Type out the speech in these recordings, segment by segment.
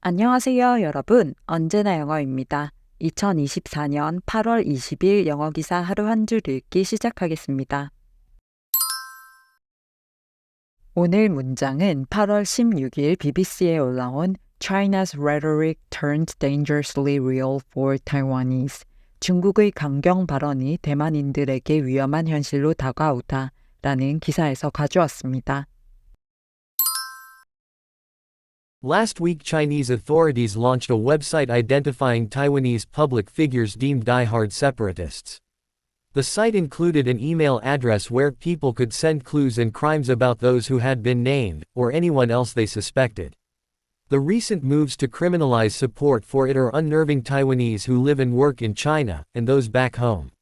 안녕하세요, 여러분. 언제나 영어입니다. 2024년 8월 20일 영어 기사 하루 한 줄 읽기 시작하겠습니다. 오늘 문장은 8월 16일 BBC에 올라온 China's rhetoric turned dangerously real for Taiwanese. 중국의 강경 발언이 대만인들에게 위험한 현실로 다가오다 라는 기사에서 가져왔습니다. Last week, Chinese authorities launched a website identifying Taiwanese public figures deemed diehard separatists. The site included an email address where people could send clues and crimes about those who had been named, or anyone else they suspected. The recent moves to criminalize support for it are unnerving Taiwanese who live and work in China, and those back home.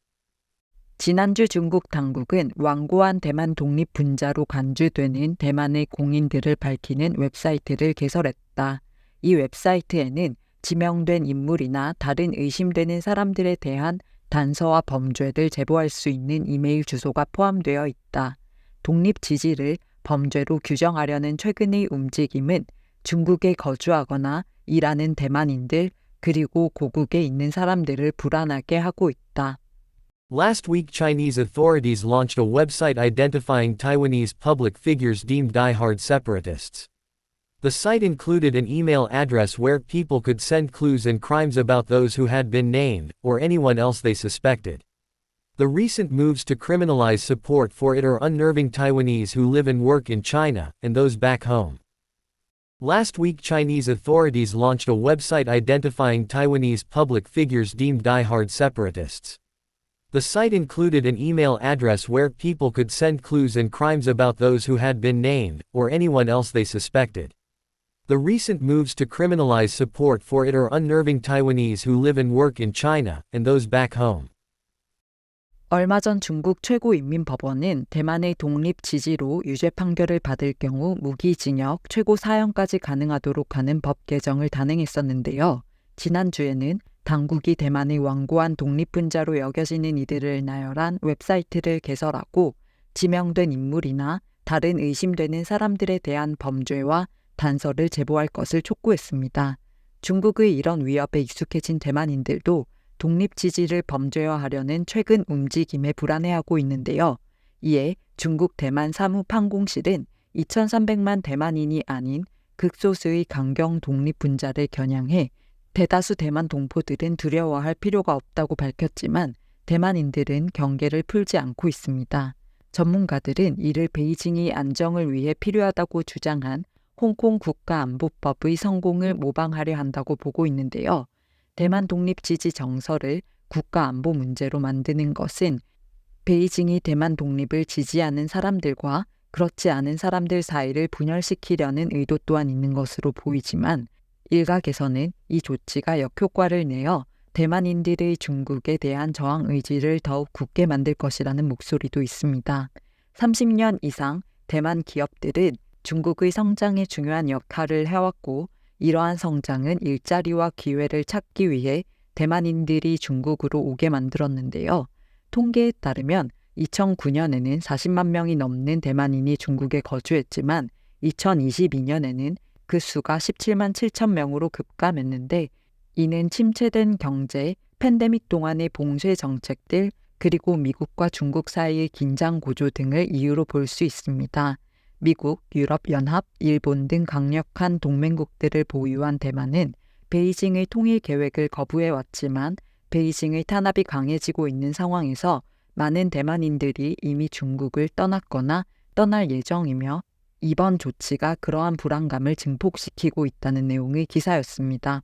지난주 중국 당국은 완고한 대만 독립 분자로 간주되는 대만의 공인들을 밝히는 웹사이트를 개설했다. 이 웹사이트에는 지명된 인물이나 다른 의심되는 사람들에 대한 단서와 범죄를 제보할 수 있는 이메일 주소가 포함되어 있다. 독립 지지를 범죄로 규정하려는 최근의 움직임은 중국에 거주하거나 일하는 대만인들 그리고 고국에 있는 사람들을 불안하게 하고 있다. Last week, Chinese authorities launched a website identifying Taiwanese public figures deemed diehard separatists. The site included an email address where people could send clues and crimes about those who had been named, or anyone else they suspected. The recent moves to criminalize support for it are unnerving Taiwanese who live and work in China, and those back home. Last week, Chinese authorities launched a website identifying Taiwanese public figures deemed diehard separatists. The site included an email address where people could send clues and crimes about those who had been named, or anyone else they suspected. The recent moves to criminalize support for it are unnerving Taiwanese who live and work in China, and those back home. 얼마 전 중국 최고인민법원은 대만의 독립 지지로 유죄 판결을 받을 경우 무기징역 최고 사형까지 가능하도록 하는 법 개정을 단행했었는데요. 지난주에는 당국이 대만의 완고한 독립분자로 여겨지는 이들을 나열한 웹사이트를 개설하고 지명된 인물이나 다른 의심되는 사람들에 대한 범죄와 단서를 제보할 것을 촉구했습니다. 중국의 이런 위협에 익숙해진 대만인들도 독립 지지를 범죄화하려는 최근 움직임에 불안해하고 있는데요. 이에 중국 대만 사무판공실은 2,300만 대만인이 아닌 극소수의 강경 독립분자를 겨냥해 대다수 대만 동포들은 두려워할 필요가 없다고 밝혔지만 대만인들은 경계를 풀지 않고 있습니다. 전문가들은 이를 베이징이 안정을 위해 필요하다고 주장한 홍콩 국가안보법의 성공을 모방하려 한다고 보고 있는데요. 대만 독립 지지 정서를 국가안보 문제로 만드는 것은 베이징이 대만 독립을 지지하는 사람들과 그렇지 않은 사람들 사이를 분열시키려는 의도 또한 있는 것으로 보이지만 일각에서는 이 조치가 역효과를 내어 대만인들의 중국에 대한 저항 의지를 더욱 굳게 만들 것이라는 목소리도 있습니다. 30년 이상 대만 기업들은 중국의 성장에 중요한 역할을 해왔고 이러한 성장은 일자리와 기회를 찾기 위해 대만인들이 중국으로 오게 만들었는데요. 통계에 따르면 2009년에는 40만 명이 넘는 대만인이 중국에 거주했지만 2022년에는 그 수가 17만 7천 명으로 급감했는데 이는 침체된 경제, 팬데믹 동안의 봉쇄 정책들, 그리고 미국과 중국 사이의 긴장 고조 등을 이유로 볼 수 있습니다. 미국, 유럽연합, 일본 등 강력한 동맹국들을 보유한 대만은 베이징의 통일 계획을 거부해왔지만 베이징의 탄압이 강해지고 있는 상황에서 많은 대만인들이 이미 중국을 떠났거나 떠날 예정이며 이번 조치가 그러한 불안감을 증폭시키고 있다는 내용의 기사였습니다.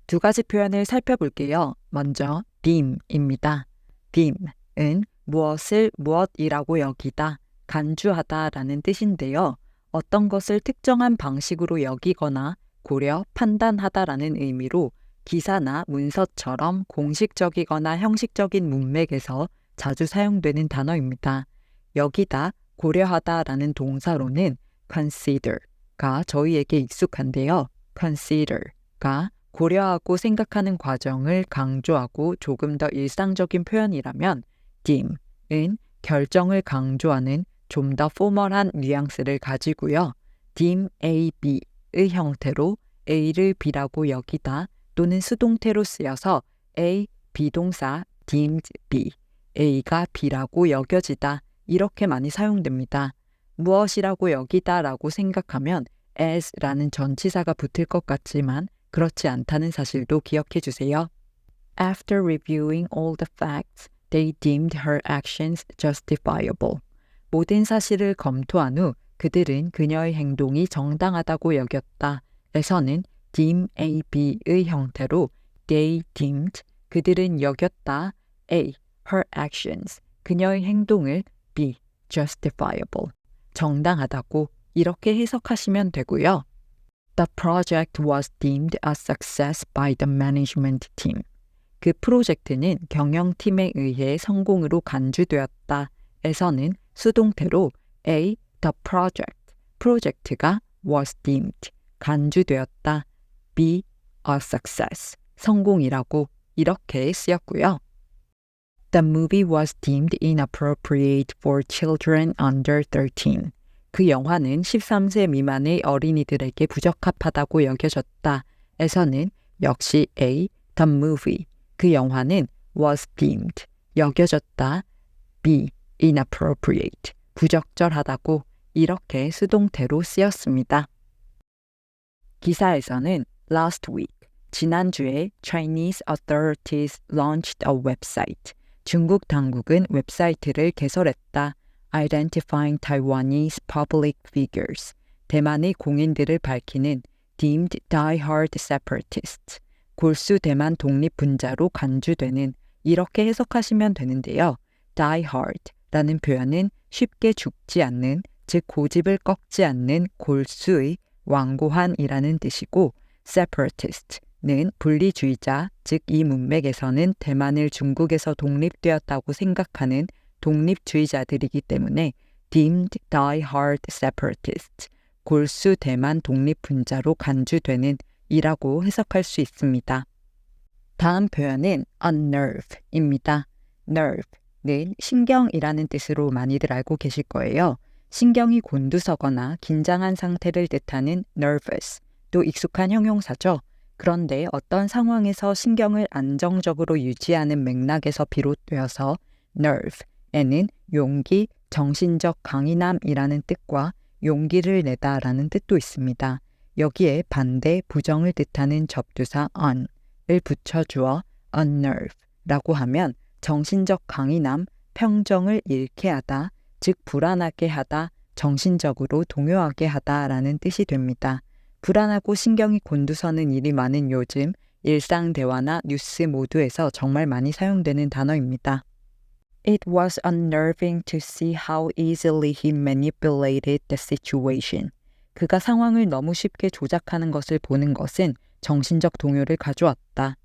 두 가지 표현을 살펴볼게요. 먼저 deem입니다. deem은 무엇을 무엇이라고 여기다, 간주하다라는 뜻인데요. 어떤 것을 특정한 방식으로 여기거나 고려, 판단하다라는 의미로 기사나 문서처럼 공식적이거나 형식적인 문맥에서 자주 사용되는 단어입니다. 여기다, 고려하다라는 동사로는 consider가 저희에게 익숙한데요. consider가 고려하고 생각하는 과정을 강조하고 조금 더 일상적인 표현이라면 deem은 결정을 강조하는 좀 더 포멀한 뉘앙스를 가지고요. deem A, B의 형태로 A를 B라고 여기다 또는 수동태로 쓰여서 A, 비동사 deemed B, A가 B라고 여겨지다 이렇게 많이 사용됩니다. 무엇이라고 여기다 라고 생각하면 as라는 전치사가 붙을 것 같지만 그렇지 않다는 사실도 기억해 주세요. After reviewing all the facts, they deemed her actions justifiable. 모든 사실을 검토한 후 그들은 그녀의 행동이 정당하다고 여겼다. 에서는 deem A, B의 형태로 they deemed, 그들은 여겼다. A, her actions, 그녀의 행동을 B, justifiable, 정당하다고 이렇게 해석하시면 되고요. The project was deemed a success by the management team. 그 프로젝트는 경영팀에 의해 성공으로 간주되었다. 에서는 수동태로 A, the project, 프로젝트가 was deemed, 간주되었다. B, a success, 성공이라고 이렇게 쓰였고요. The movie was deemed inappropriate for children under 13. 그 영화는 13세 미만의 어린이들에게 부적합하다고 여겨졌다. 에서는 역시 A, the movie, 그 영화는 was deemed, 여겨졌다. B, inappropriate, 부적절하다고 이렇게 수동태로 쓰였습니다. 기사에서는 last week, 지난주에 Chinese authorities launched a website, 중국 당국은 웹사이트를 개설했다. Identifying Taiwanese public figures, 대만의 공인들을 밝히는 deemed die-hard separatists, 골수 대만 독립분자로 간주되는 이렇게 해석하시면 되는데요. die-hard라는 표현은 쉽게 죽지 않는, 즉 고집을 꺾지 않는 골수의 완고한이라는 뜻이고 separatist는 분리주의자, 즉 이 문맥에서는 대만을 중국에서 독립되었다고 생각하는 독립주의자들이기 때문에 deemed die-hard separatists, 골수 대만 독립분자로 간주되는 이라고 해석할 수 있습니다. 다음 표현은 unnerve입니다. nerve는 신경이라는 뜻으로 많이들 알고 계실 거예요. 신경이 곤두서거나 긴장한 상태를 뜻하는 nervous, 또 익숙한 형용사죠. 그런데 어떤 상황에서 신경을 안정적으로 유지하는 맥락에서 비롯되어서 nerve에는 용기, 정신적 강인함이라는 뜻과 용기를 내다라는 뜻도 있습니다. 여기에 반대 부정을 뜻하는 접두사 on을 붙여주어 unnerve라고 하면 정신적 강인함, 평정을 잃게 하다, 즉 불안하게 하다, 정신적으로 동요하게 하다라는 뜻이 됩니다. 불안하고 신경이 곤두서는 일이 많은 요즘 일상 대화나 뉴스 모두에서 정말 많이 사용되는 단어입니다. It was unnerving to see how easily he manipulated the situation. 그가 상황을 너무 쉽게 조작하는 것을 보는 것은 정신적 동요를 가져왔다.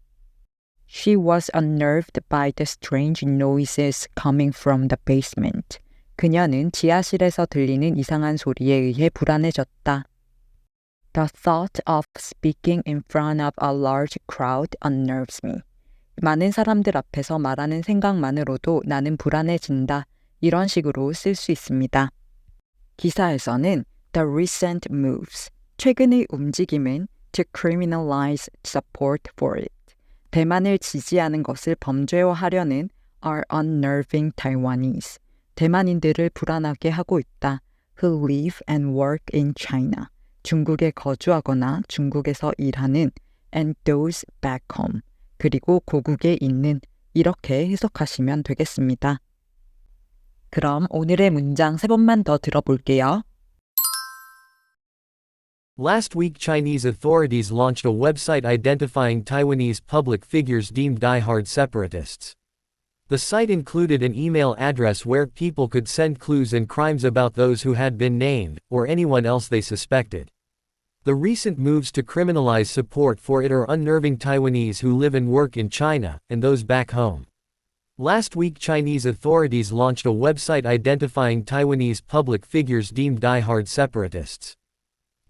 She was unnerved by the strange noises coming from the basement. 그녀는 지하실에서 들리는 이상한 소리에 의해 불안해졌다. The thought of speaking in front of a large crowd unnerves me. 많은 사람들 앞에서 말하는 생각만으로도 나는 불안해진다. 이런 식으로 쓸 수 있습니다. 기사에서는 The recent moves, 최근의 움직임은 to criminalize support for it, 대만을 지지하는 것을 범죄화하려는 are unnerving Taiwanese, 대만인들을 불안하게 하고 있다. Who live and work in China, 중국에 거주하거나 중국에서 일하는 and those back home, 그리고 고국에 있는 이렇게 해석하시면 되겠습니다. 그럼 오늘의 문장 3번만 더 들어볼게요. Last week, Chinese authorities launched a website identifying Taiwanese public figures deemed die-hard separatists. The site included an email address where people could send clues and crimes about those who had been named, or anyone else they suspected. The recent moves to criminalize support for it are unnerving Taiwanese who live and work in China, and those back home. Last week, Chinese authorities launched a website identifying Taiwanese public figures deemed die-hard separatists.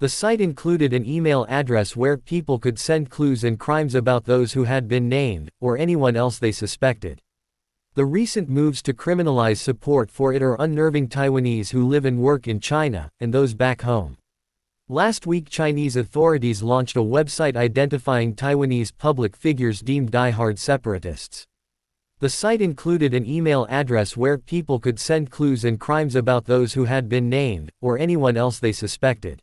The site included an email address where people could send clues and crimes about those who had been named, or anyone else they suspected. The recent moves to criminalize support for it are unnerving Taiwanese who live and work in China, and those back home. Last week, Chinese authorities launched a website identifying Taiwanese public figures deemed die-hard separatists. The site included an email address where people could send clues and crimes about those who had been named, or anyone else they suspected.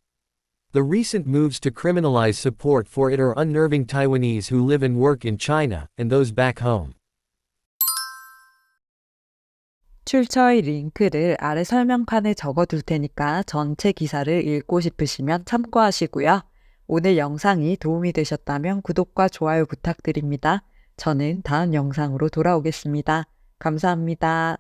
The recent moves to criminalize support for it are unnerving Taiwanese who live and work in China, and those back home. 출처의 링크를 아래 설명칸에 적어둘 테니까 전체 기사를 읽고 싶으시면 참고하시고요. 오늘 영상이 도움이 되셨다면 구독과 좋아요 부탁드립니다. 저는 다음 영상으로 돌아오겠습니다. 감사합니다.